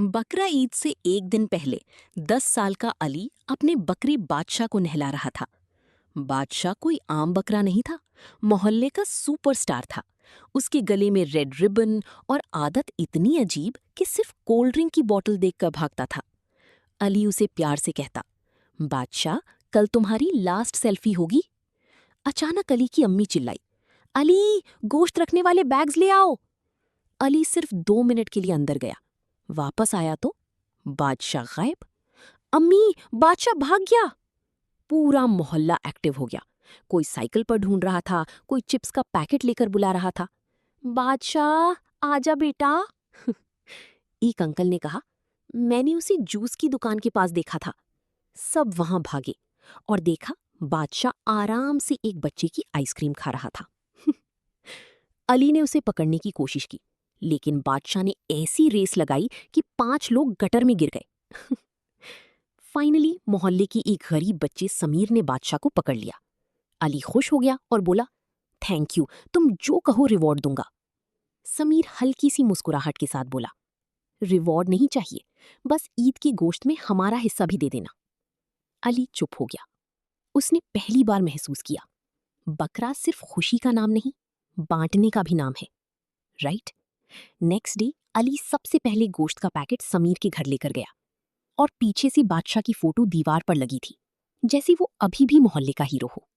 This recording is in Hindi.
बकरा ईद से एक दिन पहले 10 साल का अली अपने बकरी बादशाह को नहला रहा था। बादशाह कोई आम बकरा नहीं था, मोहल्ले का सुपरस्टार था। उसके गले में रेड रिबन और आदत इतनी अजीब कि सिर्फ कोल्ड ड्रिंक की बोतल देखकर भागता था। अली उसे प्यार से कहता, बादशाह, कल तुम्हारी लास्ट सेल्फी होगी। अचानक अली की अम्मी चिल्लाई, अली, गोश्त रखने वाले बैग्स ले आओ। अली सिर्फ 2 मिनट के लिए अंदर गया। वापस आया तो बादशाह गायब। अम्मी, बादशाह भाग गया। पूरा मोहल्ला एक्टिव हो गया। कोई साइकिल पर ढूंढ रहा था, कोई चिप्स का पैकेट लेकर बुला रहा था। बादशाह, आजा बेटा। एक अंकल ने कहा, मैंने उसे जूस की दुकान के पास देखा था। सब वहां भागे और देखा बादशाह आराम से एक बच्चे की आइसक्रीम खा रहा था। अली ने उसे पकड़ने की कोशिश की, लेकिन बादशाह ने ऐसी रेस लगाई कि 5 लोग गटर में गिर गए। फाइनली मोहल्ले की एक गरीब बच्चे समीर ने बादशाह को पकड़ लिया। अली खुश हो गया और बोला, थैंक यू, तुम जो कहो रिवॉर्ड दूंगा। समीर हल्की सी मुस्कुराहट के साथ बोला, रिवॉर्ड नहीं चाहिए, बस ईद के गोश्त में हमारा हिस्सा भी दे देना। अली चुप हो गया। उसने पहली बार महसूस किया, बकरा सिर्फ खुशी का नाम नहीं, बांटने का भी नाम है, राइट? नेक्स्ट डे अली सबसे पहले गोश्त का पैकेट समीर के घर लेकर गया और पीछे से बादशाह की फोटो दीवार पर लगी थी, जैसे वो अभी भी मोहल्ले का हीरो हो।